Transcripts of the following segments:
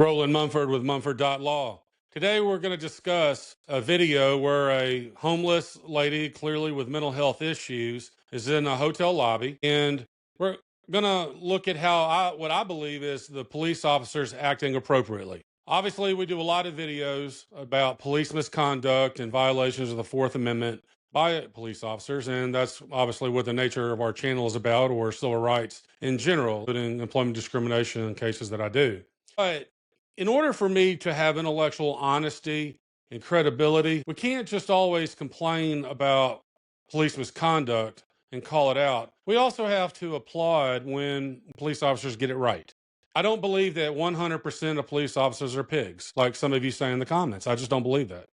Roland Mumford with Mumford.law. Today we're going to discuss a video where a homeless lady, clearly with mental health issues, is in a hotel lobby, and we're going to look at how what I believe is the police officers acting appropriately. Obviously, we do a lot of videos about police misconduct and violations of the Fourth Amendment by police officers, and that's obviously what the nature of our channel is about, or civil rights in general, including employment discrimination in cases that I do. But in order for me to have intellectual honesty and credibility, we can't just always complain about police misconduct and call it out. We also have to applaud when police officers get it right. I don't believe that 100% of police officers are pigs, like some of you say in the comments. I just don't believe that.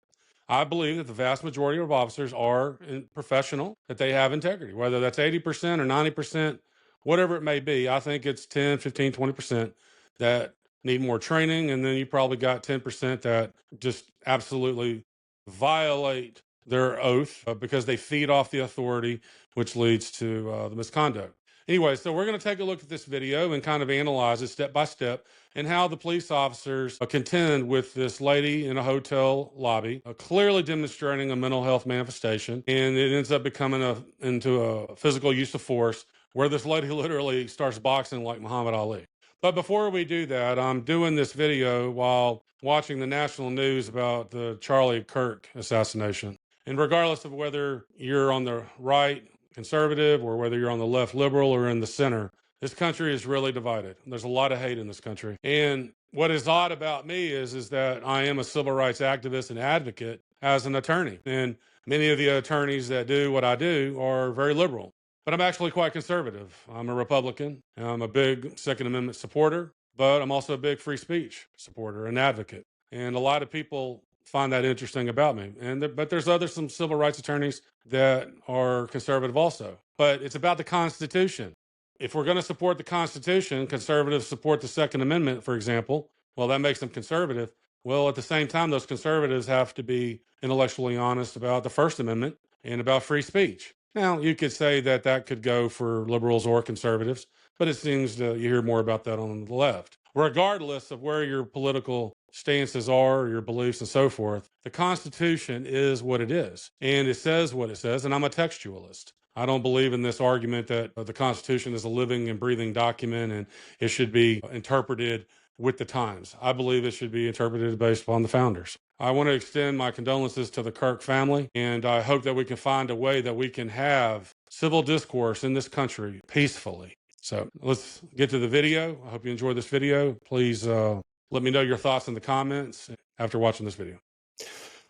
I believe that the vast majority of officers are professional, that they have integrity, whether that's 80% or 90%, whatever it may be. I think it's 10, 15, 20% that need more training. And then you probably got 10% that just absolutely violate their oath because they feed off the authority, which leads to the misconduct. Anyway, so we're going to take a look at this video and kind of analyze it step by step and how the police officers contend with this lady in a hotel lobby, clearly demonstrating a mental health manifestation. And it ends up becoming into a physical use of force where this lady literally starts boxing like Muhammad Ali. But before we do that, I'm doing this video while watching the national news about the Charlie Kirk assassination. And regardless of whether you're on the right, conservative, or whether you're on the left, liberal, or in the center, this country is really divided. There's a lot of hate in this country. And what is odd about me is that I am a civil rights activist and advocate as an attorney. And many of the attorneys that do what I do are very liberal. But I'm actually quite conservative. I'm a Republican. I'm a big Second Amendment supporter, but I'm also a big free speech supporter and advocate. And a lot of people find that interesting about me. But there's some civil rights attorneys that are conservative also. But it's about the Constitution. If we're going to support the Constitution, conservatives support the Second Amendment, for example, well, that makes them conservative. Well, at the same time, those conservatives have to be intellectually honest about the First Amendment and about free speech. Now, you could say that that could go for liberals or conservatives, but it seems you hear more about that on the left. Regardless of where your political stances are, your beliefs, and so forth, the Constitution is what it is, and it says what it says, and I'm a textualist. I don't believe in this argument that the Constitution is a living and breathing document and it should be interpreted with the times. I believe it should be interpreted based upon the founders. I want to extend my condolences to the Kirk family, and I hope that we can find a way that we can have civil discourse in this country peacefully. So let's get to the video. I hope you enjoyed this video. Please let me know your thoughts in the comments after watching this video.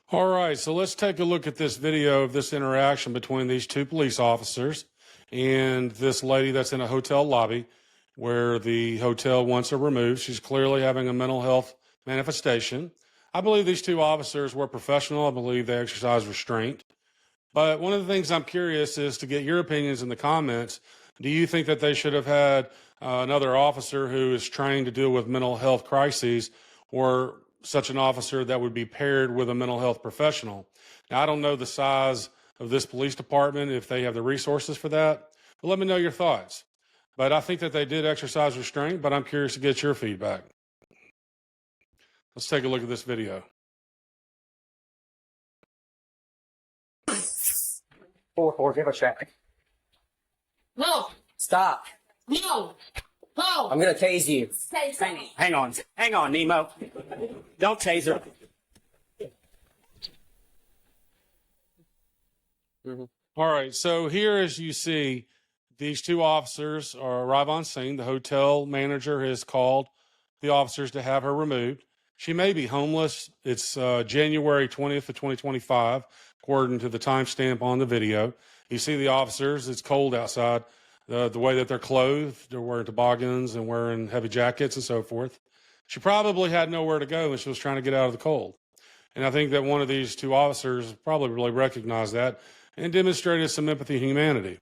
All right, so let's take a look at this video of this interaction between these two police officers and this lady that's in a hotel lobby where the hotel wants her removed. She's clearly having a mental health manifestation. I believe these two officers were professional. I believe they exercised restraint. But one of the things I'm curious is to get your opinions in the comments. Do you think that they should have had another officer who is trained to deal with mental health crises, or such an officer that would be paired with a mental health professional? Now, I don't know the size of this police department, if they have the resources for that, but let me know your thoughts. But I think that they did exercise restraint, but I'm curious to get your feedback. Let's take a look at this video. Four, give a check. No. Stop. No. No. I'm gonna tase you. Say something. Hang on, Nemo. Don't tase her. All right, so here, as you see, these two officers arrive on scene. The hotel manager has called the officers to have her removed. She may be homeless. It's January 20th of 2025, according to the timestamp on the video. You see the officers. It's cold outside. The way that they're clothed, they're wearing toboggans and wearing heavy jackets and so forth. She probably had nowhere to go and she was trying to get out of the cold. And I think that one of these two officers probably really recognized that and demonstrated some empathy and humanity.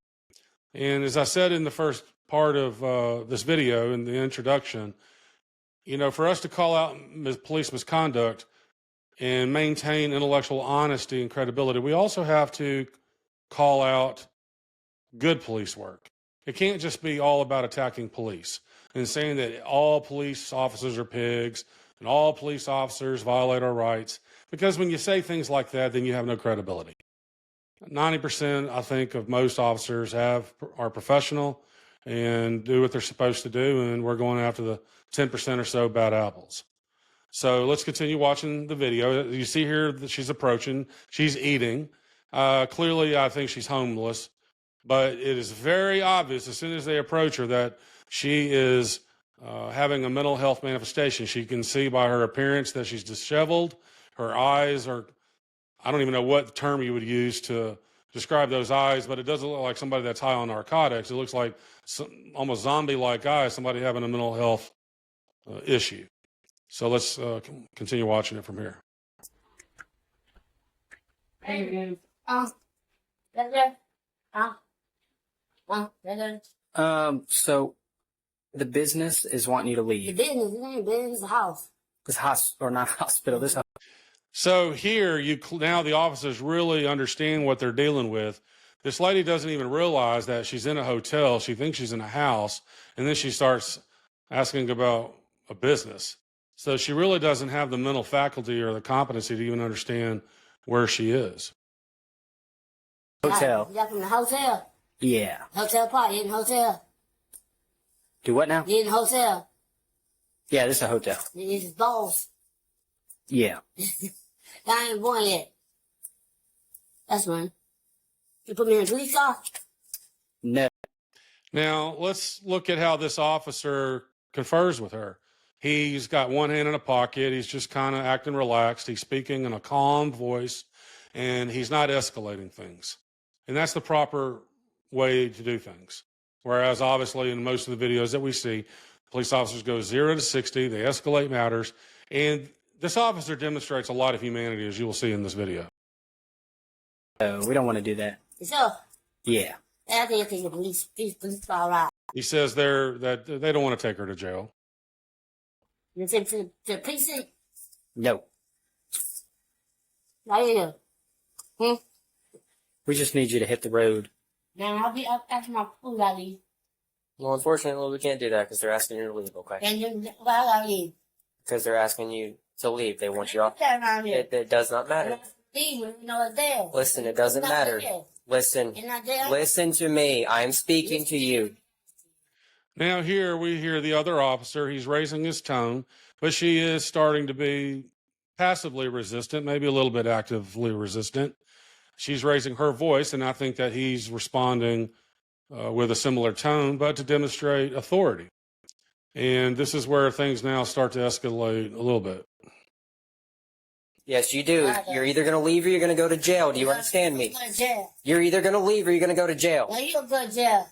And as I said in the first part of this video, in the introduction, you know, for us to call out police misconduct and maintain intellectual honesty and credibility, we also have to call out good police work. It can't just be all about attacking police and saying that all police officers are pigs and all police officers violate our rights. Because when you say things like that, then you have no credibility. 90%, I think, of most officers are professional and do what they're supposed to do, and we're going after the 10% or so bad apples. So let's continue watching the video. You see here that she's approaching. She's eating. Clearly, I think she's homeless, but it is very obvious as soon as they approach her that she is having a mental health manifestation. She can see by her appearance that she's disheveled. Her eyes are, I don't even know what term you would use to describe those eyes, but it doesn't look like somebody that's high on narcotics. It looks like almost zombie-like eyes, somebody having a mental health issue. So let's continue watching it from here. So the business is wanting you to The leave. business, it ain't business, it's a house. This or not hospital, this So here, now the officers really understand what they're dealing with. This lady doesn't even realize that she's in a hotel. She thinks she's in a house, and then she starts asking about a business. So she really doesn't have the mental faculty or the competency to even understand where she is. hotel. You got from the hotel. Yeah. Hotel party, you in the hotel. Do what now? You in the hotel. Yeah, this is a hotel. This is balls. Yeah. I ain't born yet. That's one. You put me in a police car? No. Now, let's look at how this officer confers with her. He's got one hand in a pocket. He's just kind of acting relaxed. He's speaking in a calm voice, and he's not escalating things. And that's the proper way to do things. Whereas, obviously, in most of the videos that we see, police officers go 0 to 60. They escalate matters. And this officer demonstrates a lot of humanity, as you will see in this video. We don't want to do that. So, Yeah. I think the police all right. He says that they don't want to take her to jail. You take to the precinct? No. Right here. We just need you to hit the road. Now I'll be up after my food I leave. Well, unfortunately, we can't do that because they're asking you to leave, okay? And then well, I leave. Because they're asking you to leave. They want you off. Turn around here. It does not matter. Leave when you know it's there. Listen, it doesn't It's not matter. there. Listen. It's not there. Listen to me. I am speaking to you. Now here we hear the other officer. He's raising his tone, but she is starting to be passively resistant, maybe a little bit actively resistant. She's raising her voice, and I think that he's responding with a similar tone, but to demonstrate authority. And this is where things now start to escalate a little bit. Yes, you do. You're either going to leave or you're going to go to jail. Do you understand me? Go to jail. You're either going to leave or you're going to go to jail. No, you gonna go to jail.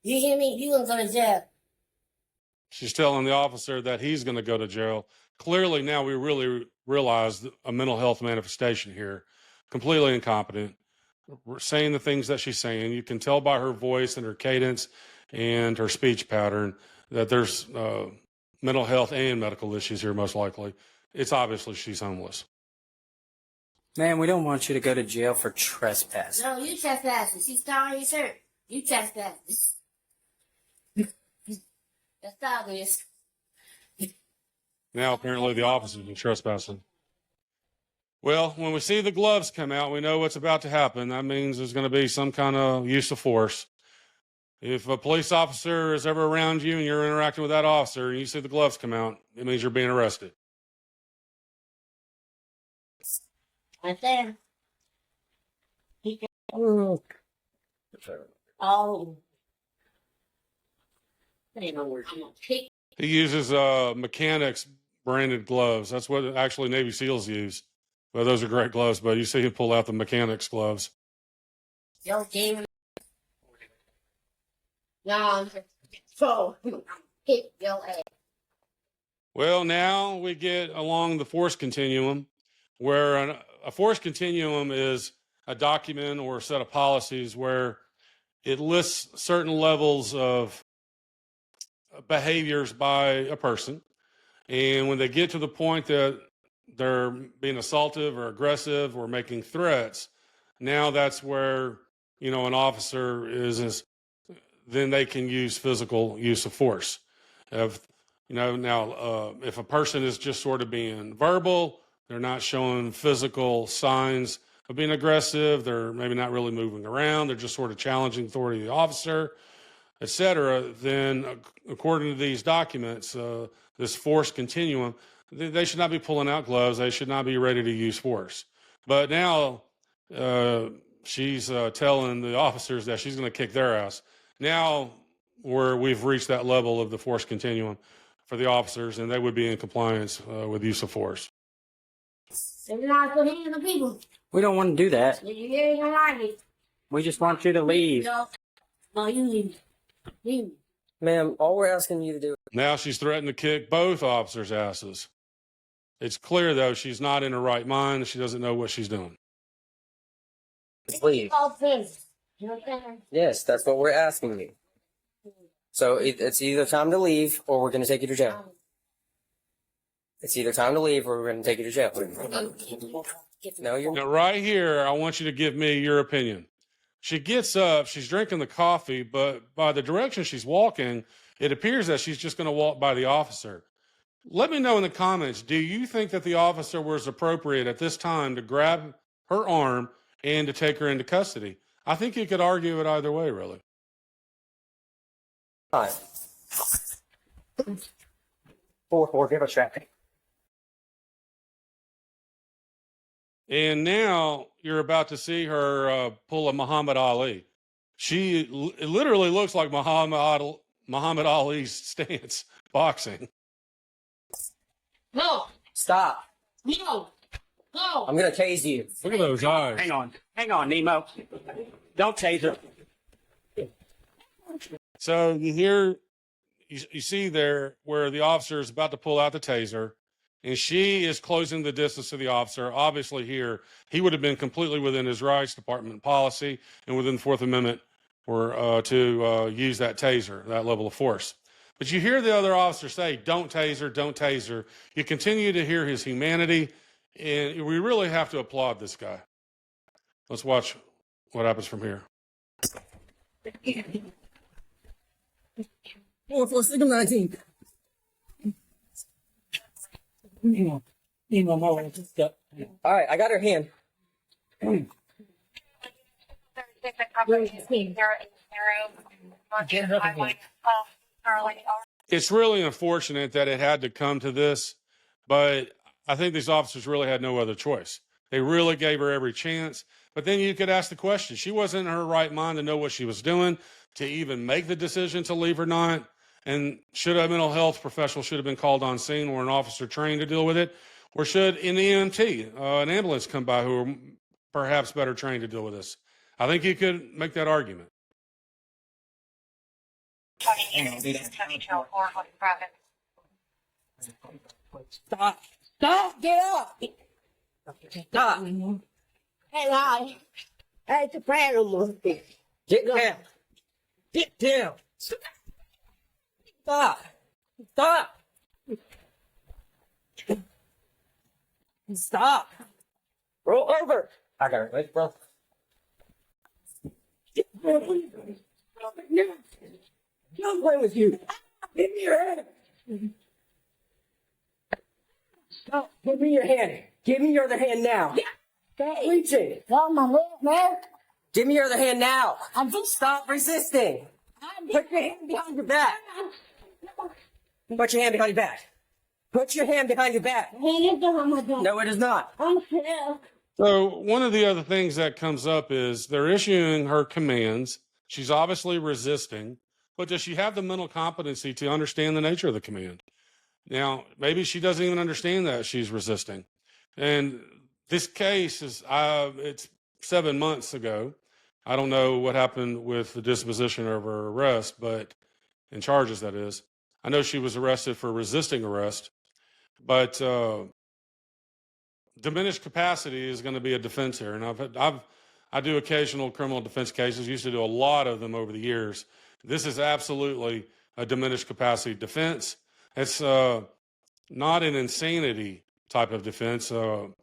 You hear me? You gonna go to jail. She's telling the officer that he's going to go to jail. Clearly, now we really realize a mental health manifestation here. Completely incompetent. We're saying the things that she's saying. You can tell by her voice and her cadence and her speech pattern that there's mental health and medical issues here, most likely. It's obviously she's homeless. Man, we don't want you to go to jail for trespassing. No, you trespassing. She's calling your shirt. You trespassing. That's obvious. Now, apparently, the officers are trespassing. Well, when we see the gloves come out, we know what's about to happen. That means there's going to be some kind of use of force. If a police officer is ever around you and you're interacting with that officer and you see the gloves come out, it means you're being arrested. Right there. Oh. Ain't no word. I'm gonna pick. He uses mechanics branded gloves. That's what actually Navy SEALs use. Well, those are great gloves, but you see him pull out the mechanics gloves. Yo, game. No, so hit your ass. Well, now we get along the force continuum, where a force continuum is a document or a set of policies where it lists certain levels of behaviors by a person. And when they get to the point that they're being assaultive or aggressive or making threats, now that's where, an officer is then they can use physical use of force. If Now, if a person is just sort of being verbal, they're not showing physical signs of being aggressive, they're maybe not really moving around, they're just sort of challenging authority of the officer, etc., then according to these documents, this force continuum, they should not be pulling out gloves. They should not be ready to use force. But now she's telling the officers that she's going to kick their ass. Now we've reached that level of the force continuum for the officers, and they would be in compliance with use of force. You're not going to handle the people. We don't want to do that. Did you hear your language? We just want you to leave. No, you leave. Leave. Ma'am, all we're asking you to do Now she's threatened to kick both officers' asses. It's clear, though, she's not in her right mind. She doesn't know what she's doing. is leave. All this. You understand? Yes, that's what we're asking you. So it's either time to leave or we're going to take you to jail. It's either time to leave or we're going to take you to jail. No, you're Now, right here, I want you to give me your opinion. She gets up, she's drinking the coffee, but by the direction she's walking, it appears that she's just going to walk by the officer. Let me know in the comments, do you think that the officer was appropriate at this time to grab her arm and to take her into custody? I think you could argue it either way, really. fine. 4-4, give us traffic. And now you're about to see her pull a Muhammad Ali. She it literally looks like Muhammad Ali's stance boxing. No. Stop. No. No. I'm going to tase you. Look at those eyes. Hang on, Nemo. Don't tase her. So you see there where the officer is about to pull out the taser, and she is closing the distance to the officer. Obviously here, he would have been completely within his rights, department policy, and within the Fourth Amendment to use that taser, that level of force. But you hear the other officer say, don't taser, don't taser. You continue to hear his humanity, and we really have to applaud this guy. Let's watch what happens from here. 4-4, signal 19. Nemo, more. Just go. All right, I got her hand. It's really unfortunate that it had to come to this, but I think these officers really had no other choice. They really gave her every chance. But then you could ask the question, she wasn't in her right mind to know what she was doing, to even make the decision to leave or not. And should a mental health professional should have been called on scene or an officer trained to deal with it? Or should an EMT, an ambulance come by who are perhaps better trained to deal with this? I think you could make that argument. Stop. Stop! Get up! Stop. Hey, now. Hey, it's a prayer no more. Get down. Get down. Stop. Stop. Stop. Roll over. I got her. Wait, bro. Don't play with you. Give me your hand. Stop. Give me your hand. Give me your other hand now. Stop reaching. Got my leg, man. Give me your other hand now. I'm just Stop resisting. Put your hand behind your back. Put your hand behind your back. Put your hand behind your back. No, it is not. I'm here. So one of the other things that comes up is they're issuing her commands. She's obviously resisting, but does she have the mental competency to understand the nature of the command? Now, maybe she doesn't even understand that she's resisting. And this case is, it's 7 months ago. I don't know what happened with the disposition of her arrest, but in charges, that is. I know she was arrested for resisting arrest, but diminished capacity is going to be a defense here. And I do occasional criminal defense cases, used to do a lot of them over the years. This is absolutely a diminished capacity defense. It's not an insanity type of defense. An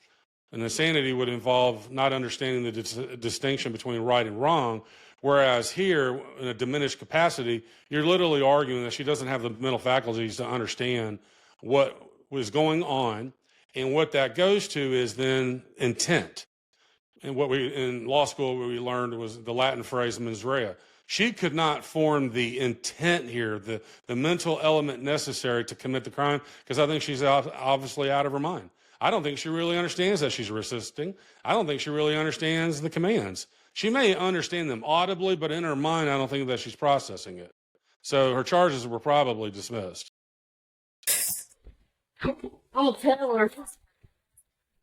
insanity would involve not understanding the distinction between right and wrong, Whereas here, in a diminished capacity, you're literally arguing that she doesn't have the mental faculties to understand what was going on. And what that goes to is then intent. And what we in law school what we learned was the Latin phrase mens rea. She could not form the intent here, the mental element necessary to commit the crime, because I think she's obviously out of her mind. I don't think she really understands that she's resisting. I don't think she really understands the commands. She may understand them audibly, but in her mind, I don't think that she's processing it. So her charges were probably dismissed. I'm gonna tell her.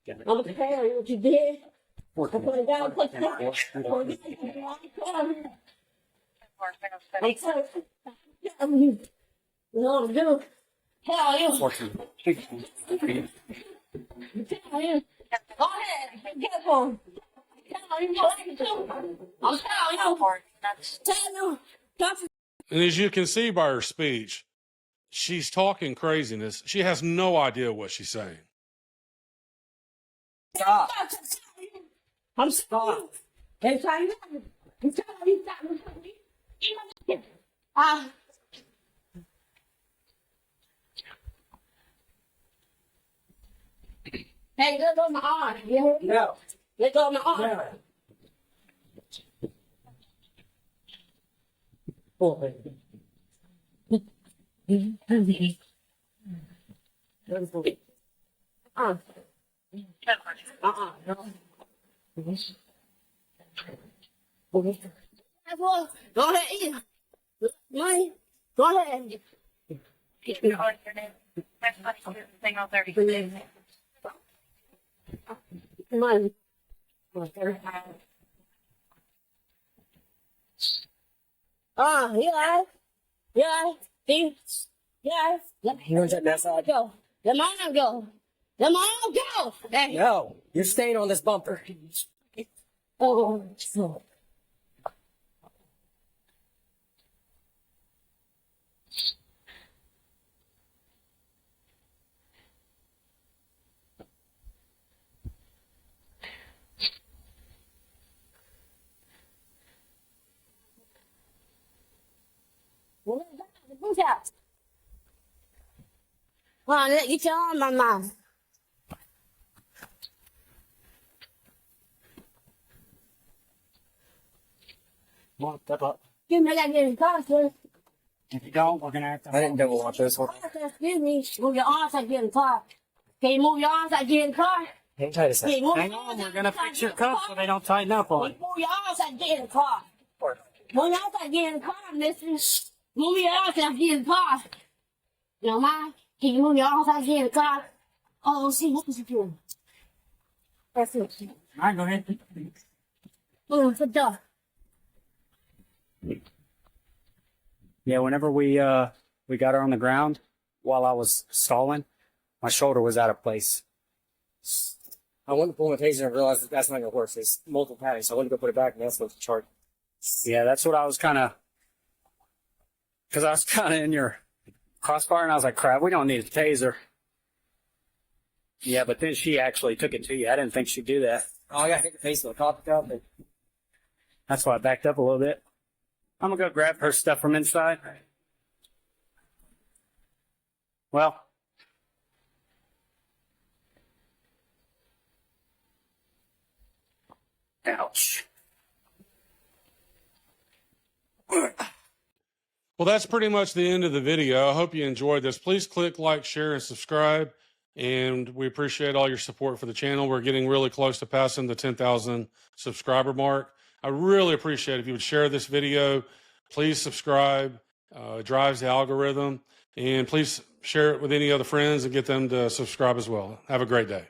I'm gonna tell her what you did. I'm gonna down, put the I'm telling you. You know what I'm doing? Tell you. Tell you. Go ahead. Get one. Tell you what I can do. I'm telling you. Tell you. And as you can see by her speech, she's talking craziness. She has no idea what she's saying. Stop. I'm sorry. I'm telling you. I'm telling you. Hey, let go of my arm. You heard me? No. Let go of my arm. No. Boy. No. Go ahead, eat. Money. Go ahead. Money. Yeah. Yeah. See? Yeah. You want to check that side? Go. Let mine go. Let mine go. Hey. No, you're staying on this bumper. Oh, so. Come on, get your arm, my mom. Come on, step up. Give me that getting closer. If you don't, we're gonna have to. I didn't double watch this one. Excuse me. Move your arms like getting car. Can you move your arms like getting car? Hang tight a second. Hang on, we're gonna fix your cuffs so they don't tighten up on you. Move your arms like getting car. Move your arms like getting car, mister. Move your arms like getting car. You know, ma? Can you move your arms like getting car? Oh, see, what was you doing? That's it. All right, go ahead. Move the door. Yeah, whenever we got her on the ground while I was stalling, my shoulder was out of place. I went to pull my taser and realized that that's not going to work. It's multiple patties, so I went to go put it back, and that's what's the chart. Yeah, that's what I was kind of, because I was kind of in your crossbar, and I was like, crap, we don't need a taser. Yeah, but then she actually took it to you. I didn't think she'd do that. Oh, I got to hit the face with a coffee cup. And That's why I backed up a little bit. I'm going to go grab her stuff from inside. Well, ouch. Well, that's pretty much the end of the video. I hope you enjoyed this. Please click like, share, and subscribe. And we appreciate all your support for the channel. We're getting really close to passing the 10,000 subscriber mark. I really appreciate it if you would share this video. Please subscribe. It drives the algorithm. And please share it with any other friends and get them to subscribe as well. Have a great day.